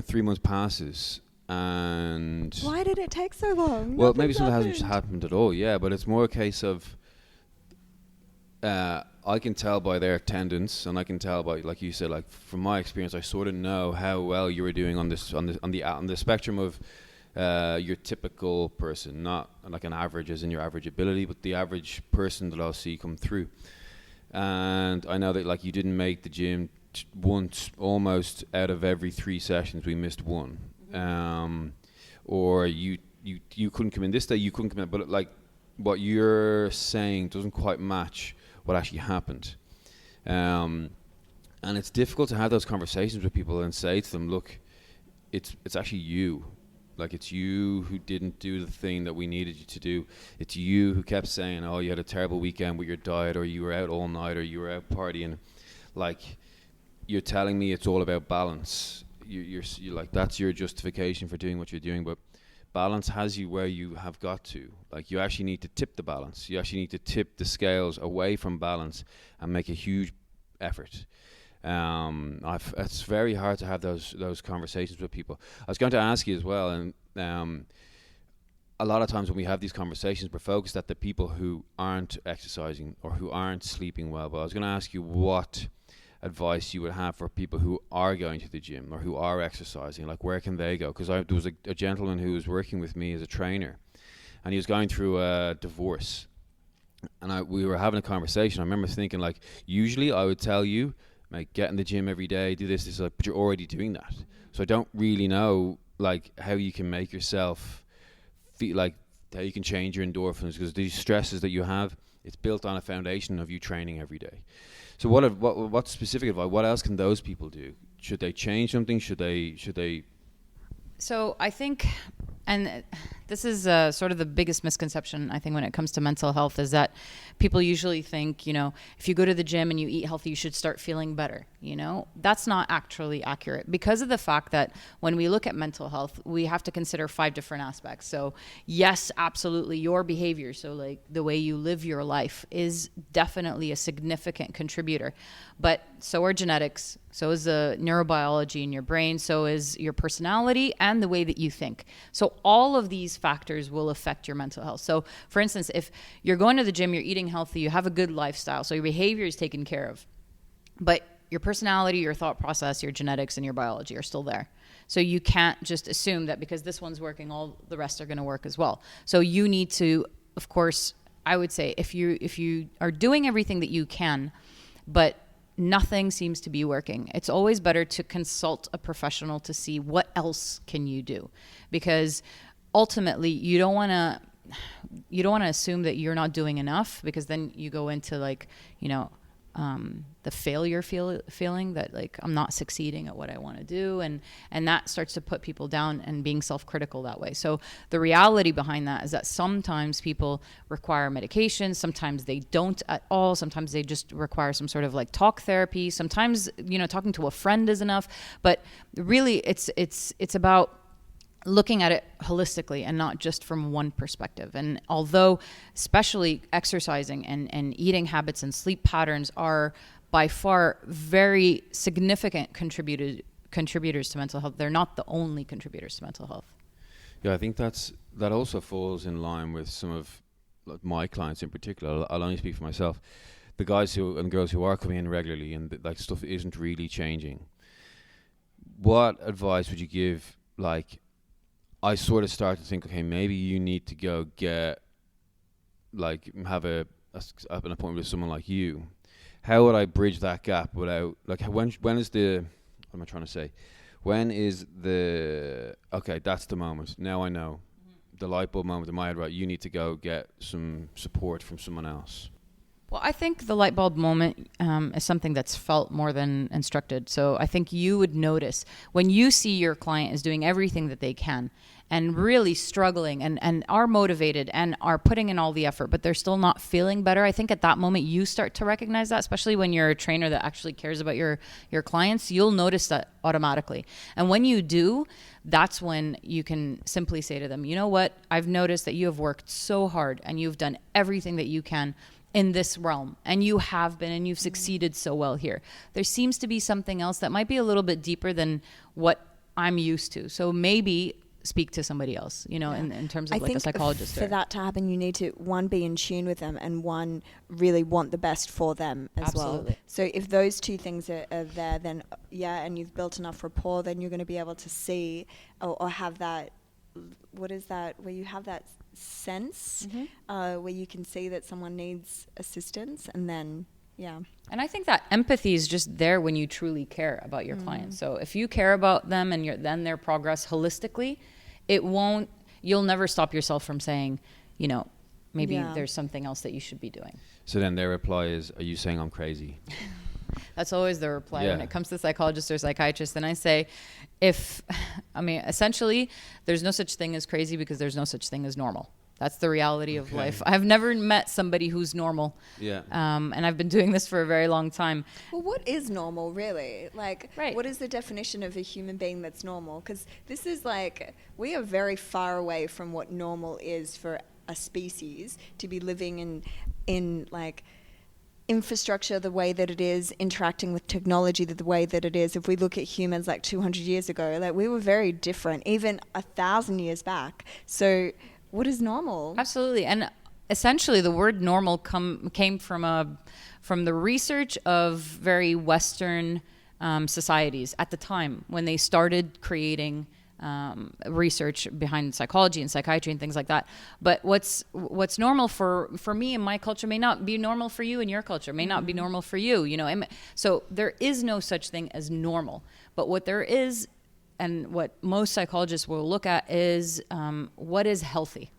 S1: 3 months passes, and
S3: why did it take so long?
S1: Well, maybe something hasn't just happened at all. Yeah, but it's more a case of I can tell by their attendance, and I can tell by, like you said, like from my experience, I sort of know how well you were doing on the spectrum of your typical person, not like an average as in your average ability, but the average person that I'll see come through. And I know that, like, you didn't make the gym once, almost out of every 3 sessions we missed one. Or you couldn't come in this day, you couldn't come in, but like what you're saying doesn't quite match what actually happened. And it's difficult to have those conversations with people and say to them, look, it's actually you. Like, it's you who didn't do the thing that we needed you to do. It's you who kept saying, oh, you had a terrible weekend with your diet, or you were out all night, or you were out partying. Like, you're telling me it's all about balance. You're like, that's your justification for doing what you're doing, but balance has you where you have got to. Like, you actually need to tip the balance. You actually need to tip the scales away from balance and make a huge effort. It's very hard to have those conversations with people. I was going to ask you as well, and a lot of times when we have these conversations, we're focused at the people who aren't exercising or who aren't sleeping well. But I was going to ask you what advice you would have for people who are going to the gym or who are exercising. Like, where can they go? Because there was a gentleman who was working with me as a trainer, and he was going through a divorce. And we were having a conversation. I remember thinking, like, usually I would tell you, like, get in the gym every day, do this, but you're already doing that. So I don't really know, like, how you can make yourself feel, like, how you can change your endorphins, because these stresses that you have, it's built on a foundation of you training every day. So what specific advice, what else can those people do? Should they change something? Should they?
S2: So I think, and this is sort of the biggest misconception, I think, when it comes to mental health, is that people usually think, if you go to the gym and you eat healthy, you should start feeling better. That's not actually accurate, because of the fact that when we look at mental health, we have to consider 5 different aspects. So yes, absolutely, your behavior, so like the way you live your life, is definitely a significant contributor. But so are genetics, so is the neurobiology in your brain, so is your personality and the way that you think. So all of these factors will affect your mental health. So for instance, if you're going to the gym, you're eating healthy, you have a good lifestyle, so your behavior is taken care of, but your personality, your thought process, your genetics, and your biology are still there. So you can't just assume that because this one's working, all the rest are going to work as well. So you need to, of course, I would say, if you are doing everything that you can, but nothing seems to be working, it's always better to consult a professional to see what else can you do, because ultimately you don't want to assume that you're not doing enough, because then you go into, like, the failure feeling that like I'm not succeeding at what I want to do, and that starts to put people down and being self-critical that way. So the reality behind that is that sometimes people require medication, sometimes they don't at all, sometimes they just require some sort of like talk therapy, sometimes talking to a friend is enough, but really it's about looking at it holistically and not just from one perspective. And although especially exercising and eating habits and sleep patterns are by far very significant contributors to mental health, they're not the only contributors to mental health.
S1: Yeah, I think that also falls in line with some of my clients in particular. I'll only speak for myself. The guys and girls who are coming in regularly and like stuff isn't really changing. What advice would you give? Like, I sort of start to think, okay, maybe you need to go have an appointment with someone like you. How would I bridge that gap without, like, when is the, what am I trying to say? When is the, okay, that's the moment. Now I know. The light bulb moment in my head, right, you need to go get some support from someone else.
S2: Well, I think the light bulb moment is something that's felt more than instructed. So I think you would notice when you see your client is doing everything that they can and really struggling and are motivated and are putting in all the effort, but they're still not feeling better. I think at that moment you start to recognize that, especially when you're a trainer that actually cares about your clients, you'll notice that automatically. And when you do, that's when you can simply say to them, you know what, I've noticed that you have worked so hard and you've done everything that you can in this realm, and you have been, and you've succeeded so well here. There seems to be something else that might be a little bit deeper than what I'm used to. So maybe speak to somebody else, in terms of like a psychologist.
S3: For that to happen, you need to, one, be in tune with them, and one, really want the best for them as well. So if those two things are there, then and you've built enough rapport, then you're going to be able to see or have that, what is that, where you have that sense, where you can see that someone needs assistance, and then and
S2: I think that empathy is just there when you truly care about your clients. So if you care about them and then their progress holistically, you'll never stop yourself from saying, maybe there's something else that you should be doing.
S1: So then their reply is, are you saying I'm crazy?
S2: That's always the reply when it comes to psychologists or psychiatrists. And I say, essentially, there's no such thing as crazy because there's no such thing as normal. That's the reality of life. I've never met somebody who's normal. Yeah. And I've been doing this for a very long time.
S3: Well, what is normal, really? Like, what is the definition of a human being that's normal? Because this is like, we are very far away from what normal is for a species to be living in like infrastructure the way that it is, interacting with technology the way that it is. If we look at humans like 200 years ago, like we were very different, even 1,000 years back. So what is normal?
S2: Absolutely. And essentially the word normal came from the research of very Western societies at the time when they started creating research behind psychology and psychiatry and things like that. But what's normal for me and my culture may not be normal for you and your culture, may not be normal for you, So there is no such thing as normal. But what there is, and what most psychologists will look at, is what is healthy.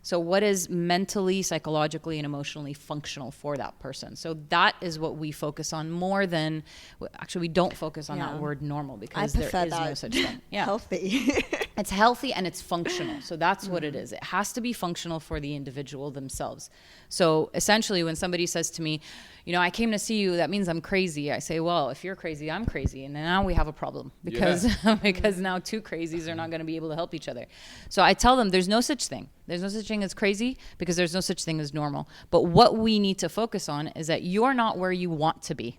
S2: So what is mentally, psychologically, and emotionally functional for that person? So that is what we focus on more than, actually we don't focus on that word normal, because there is no such thing.
S3: Healthy.
S2: It's healthy and it's functional. So that's what it is. It has to be functional for the individual themselves. So essentially when somebody says to me, I came to see you, that means I'm crazy. I say, well, if you're crazy, I'm crazy. And now we have a problem because now two crazies are not going to be able to help each other. So I tell them there's no such thing. There's no such thing as crazy because there's no such thing as normal. But what we need to focus on is that you're not where you want to be.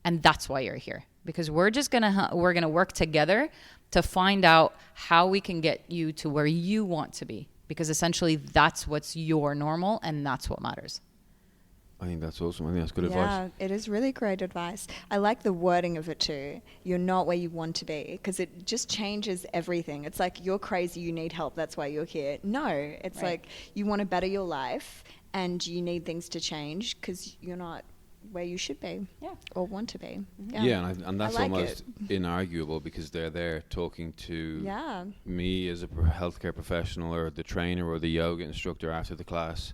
S2: And that's why you're here. Because we're going to work together to find out how we can get you to where you want to be. Because essentially that's what's your normal and that's what matters.
S1: I think that's awesome. I think that's good advice.
S3: Yeah, it is really great advice. I like the wording of it too. You're not where you want to be, because it just changes everything. It's like, you're crazy, you need help, that's why you're here. No, it's like you want to better your life and you need things to change because you're not where you should be or want to be.
S1: And that's almost inarguable, because they're there talking to me as a healthcare professional or the trainer or the yoga instructor after the class.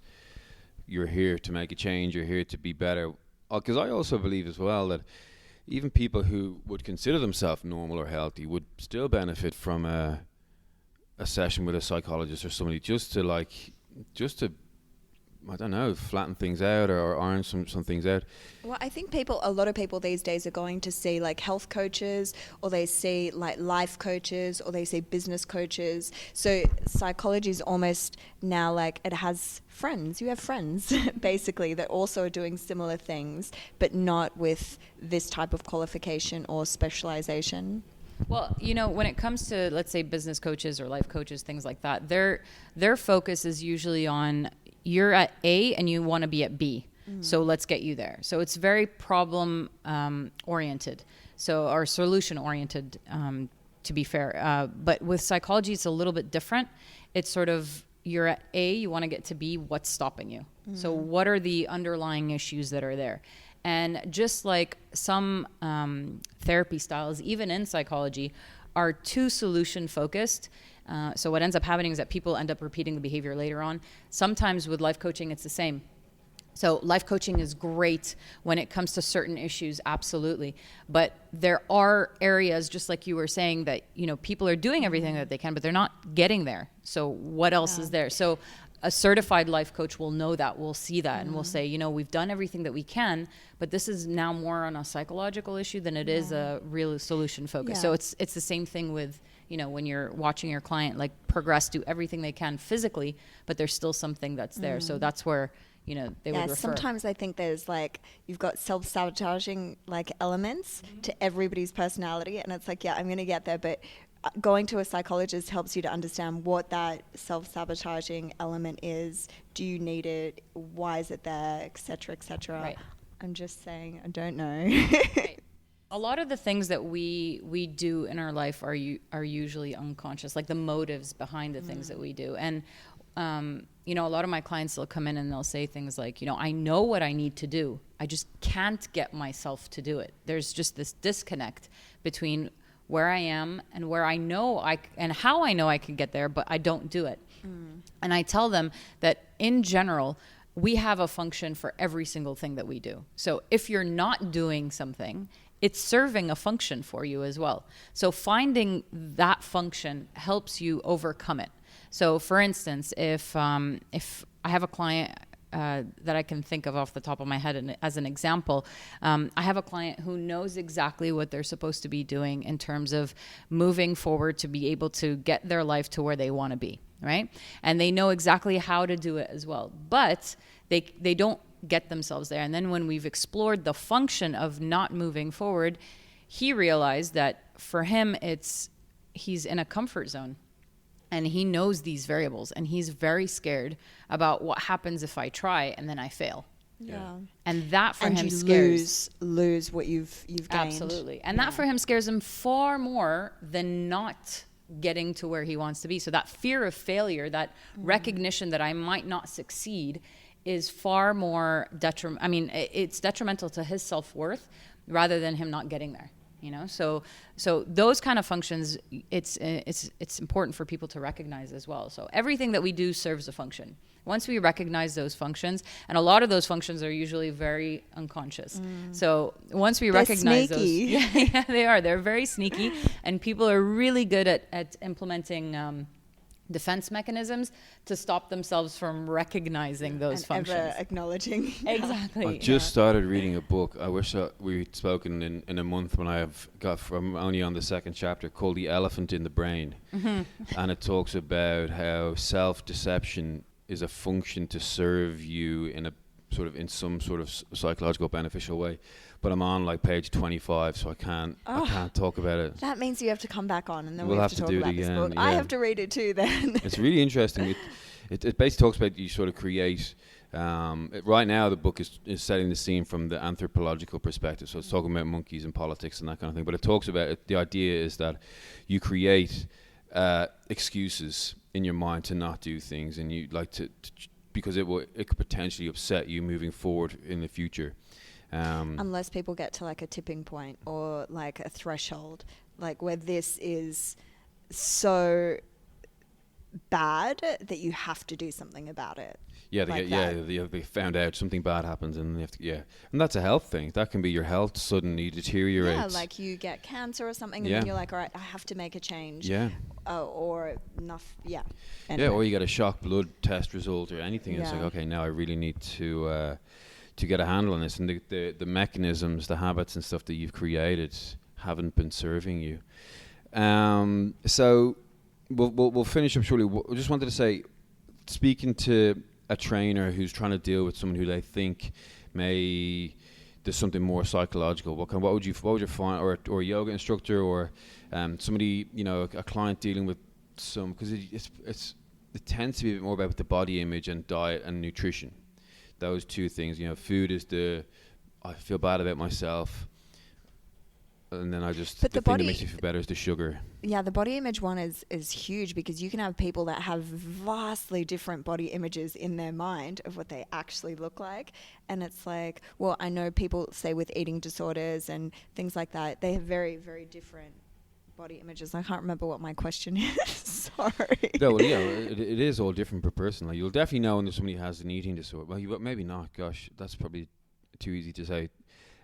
S1: You're here to make a change, you're here to be better. because I also believe as well that even people who would consider themselves normal or healthy would still benefit from a session with a psychologist or somebody just to I don't know, flatten things out or iron some things out.
S3: Well, I think a lot of people these days are going to see like health coaches, or they see like life coaches, or they see business coaches. So psychology is almost now like it has friends. You have friends basically that also are doing similar things, but not with this type of qualification or specialization.
S2: Well, when it comes to, let's say, business coaches or life coaches, things like that, their focus is usually on, you're at A and you want to be at B. So let's get you there. So it's very problem oriented, or solution oriented, to be fair. But with psychology, it's a little bit different. It's sort of, you're at A, you want to get to B, what's stopping you? So what are the underlying issues that are there? And just like some therapy styles, even in psychology, are too solution focused. So what ends up happening is that people end up repeating the behavior later on. Sometimes with life coaching, it's the same. So life coaching is great when it comes to certain issues, absolutely. But there are areas, just like you were saying, that people are doing everything that they can, but they're not getting there. So what else is there? So a certified life coach will know that, will see that, and will say, we've done everything that we can, but this is now more on a psychological issue than it is a real solution focus. So it's the same thing with, when you're watching your client like progress, do everything they can physically, but there's still something that's there. So that's where, they would refer.
S3: Sometimes I think there's like, you've got self-sabotaging like elements to everybody's personality, and it's like, I'm going to get there, but going to a psychologist helps you to understand what that self-sabotaging element is. Do you need it? Why is it there? Et cetera, et cetera.
S2: Right.
S3: I'm just saying, I don't know.
S2: Right. A lot of the things that we do in our life are usually unconscious, like the motives behind the things that we do. And, a lot of my clients will come in and they'll say things like, I know what I need to do. I just can't get myself to do it. There's just this disconnect between where I am and where I know and how I know I can get there, but I don't do it. And I tell them that in general, we have a function for every single thing that we do. So if you're not doing something, it's serving a function for you as well. So finding that function helps you overcome it. So for instance, if I have a client that I can think of off the top of my head, and as an example, I have a client who knows exactly what they're supposed to be doing in terms of moving forward to be able to get their life to where they want to be, right? And they know exactly how to do it as well, but they don't get themselves there. And then when we've explored the function of not moving forward, he realized that for him, he's in a comfort zone. And he knows these variables, and he's very scared about what happens if I try and then I fail.
S3: Yeah.
S2: And that for
S3: and
S2: him
S3: you
S2: scares.
S3: lose what you've gained.
S2: Absolutely. And that for him scares him far more than not getting to where he wants to be. So that fear of failure, that recognition that I might not succeed, is far more it's detrimental to his self-worth rather than him not getting there. So those kind of functions, it's important for people to recognize as well. So everything that we do serves a function. Once we recognize those functions, and a lot of those functions are usually very unconscious. So once we recognize
S3: sneaky.
S2: those, yeah, they are. They're very sneaky, and people are really good at implementing defense mechanisms to stop themselves from recognizing those functions.
S3: Ever acknowledging.
S2: Exactly.
S1: I just started reading a book. I wish we'd spoken in a month when I'm only on the second chapter, called The Elephant in the Brain. And it talks about how self-deception is a function to serve you in some sort of psychological beneficial way. But I'm on like page 25, so I can't talk about it.
S3: That means you have to come back on, and then
S1: We'll
S3: we have
S1: have
S3: to
S1: to
S3: talk
S1: do it
S3: about this
S1: again,
S3: book.
S1: yeah.
S3: I have to read it too then.
S1: It's really interesting. It basically talks about you sort of create. Right now, the book is setting the scene from the anthropological perspective. So it's talking about monkeys and politics and that kind of thing. But it talks about it. The idea is that you create excuses in your mind to not do things, and you like to because it could potentially upset you moving forward in the future.
S3: Unless people get to like a tipping point or like a threshold, like where this is so bad that you have to do something about it.
S1: They found out something bad happens, and they have to, and that's a health thing. That can be your health suddenly deteriorates.
S3: Yeah, like you get cancer or something, and then you're like, all right, I have to make a change.
S1: Yeah.
S3: Or enough. Yeah.
S1: Anyway. Yeah, or you get a shock blood test result or anything.
S3: Yeah.
S1: It's like, okay, now I really need to get a handle on this, and the mechanisms, the habits and stuff that you've created haven't been serving you. So we'll finish up shortly. I just wanted to say, speaking to a trainer who's trying to deal with someone who they think there's something more psychological. What would you find, or a yoga instructor, or somebody, a client dealing with because it tends to be a bit more about the body image and diet and nutrition. Those two things, food is I feel bad about myself, and then the thing that makes me feel better is the sugar.
S3: Yeah, the body image one is huge, because you can have people that have vastly different body images in their mind of what they actually look like. And it's like, well, I know people say with eating disorders and things like that, they have very, very different body images. I can't remember what my question is. Sorry.
S1: No, well, it is all different per person. Like, you'll definitely know when somebody has an eating disorder. Well, maybe not. Gosh, that's probably too easy to say.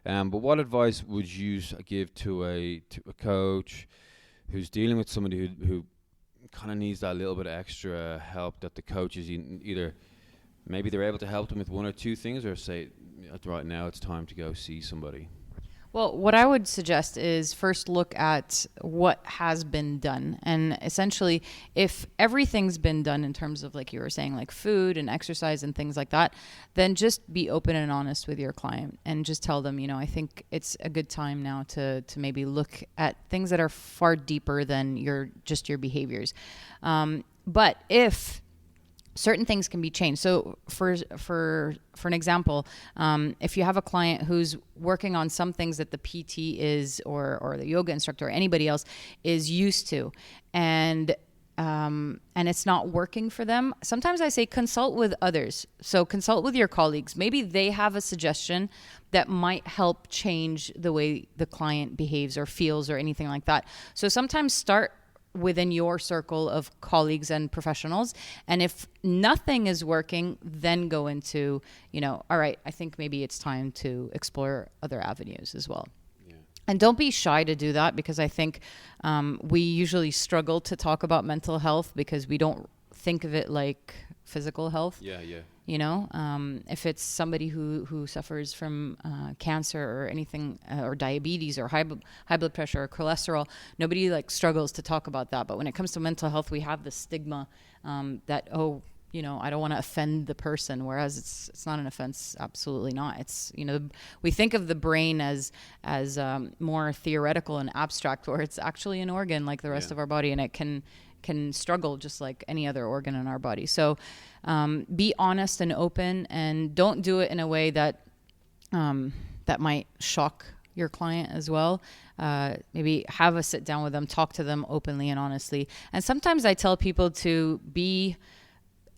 S1: But what advice would you give to a coach who's dealing with somebody who kind of needs that little bit of extra help, that the coach is either maybe they're able to help them with one or two things, or say, right now it's time to go see somebody?
S2: Well, what I would suggest is first look at what has been done. And essentially, if everything's been done in terms of, like you were saying, like food and exercise and things like that, then just be open and honest with your client and just tell them, I think it's a good time now to maybe look at things that are far deeper than your behaviors. But if certain things can be changed. So for an example, if you have a client who's working on some things that the PT is or the yoga instructor or anybody else is used to, and it's not working for them, sometimes I say consult with others. So consult with your colleagues. Maybe they have a suggestion that might help change the way the client behaves or feels or anything like that. So sometimes start within your circle of colleagues and professionals. And if nothing is working, then go into, all right, I think maybe it's time to explore other avenues as well. Yeah. And don't be shy to do that, because I think we usually struggle to talk about mental health because we don't think of it like physical health.
S1: Yeah, yeah.
S2: If it's somebody who suffers from cancer or anything, or diabetes or high blood pressure or cholesterol, nobody struggles to talk about that. But when it comes to mental health, we have the stigma that, I don't want to offend the person, whereas it's not an offense. Absolutely not. It's, we think of the brain as more theoretical and abstract, where it's actually an organ like the rest of our body, and it can struggle just like any other organ in our body. So be honest and open, and don't do it in a way that might shock your client as well. Maybe have a sit down with them, talk to them openly and honestly. And sometimes I tell people to be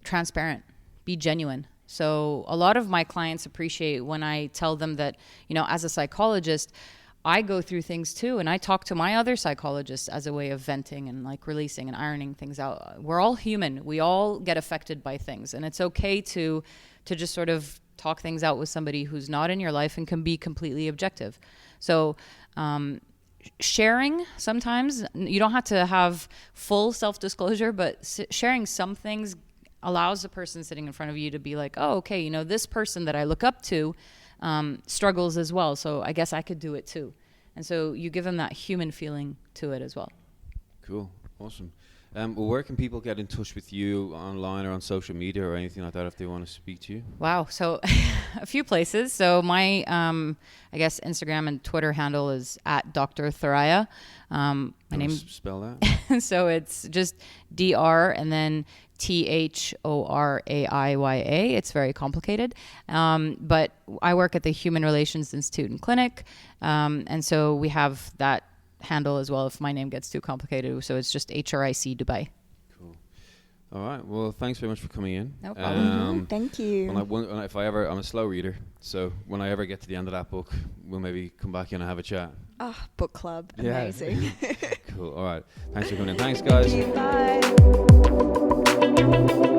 S2: transparent, be genuine. So a lot of my clients appreciate when I tell them that, as a psychologist, I go through things too, and I talk to my other psychologists as a way of venting and releasing and ironing things out. We're all human. We all get affected by things, and it's okay to just sort of talk things out with somebody who's not in your life and can be completely objective. So sharing, sometimes you don't have to have full self-disclosure, but sharing some things allows the person sitting in front of you to be like, oh, okay, this person that I look up to struggles as well, so I guess I could do it too. And so you give them that human feeling to it as well.
S1: Cool. Awesome. Well, where can people get in touch with you, online or on social media or anything like that, if they want to speak to you?
S2: Wow. So a few places. So my, I guess, Instagram and Twitter handle is @Dr. Thoraiya. My name.
S1: Spell that.
S2: So it's just DR and then THORAIYA. It's very complicated. But I work at the Human Relations Institute and Clinic. And so we have that handle as well if my name gets too complicated. So it's just HRIC Dubai.
S1: Cool. All right. Well, thanks very much for coming in.
S2: No problem.
S3: Thank you.
S1: If I ever, I'm a slow reader, so when I ever get to the end of that book, we'll maybe come back in and have a chat.
S3: Oh, book club. Amazing.
S1: Cool. All right. Thanks for coming in. Thanks, guys.
S3: Thank you. Bye.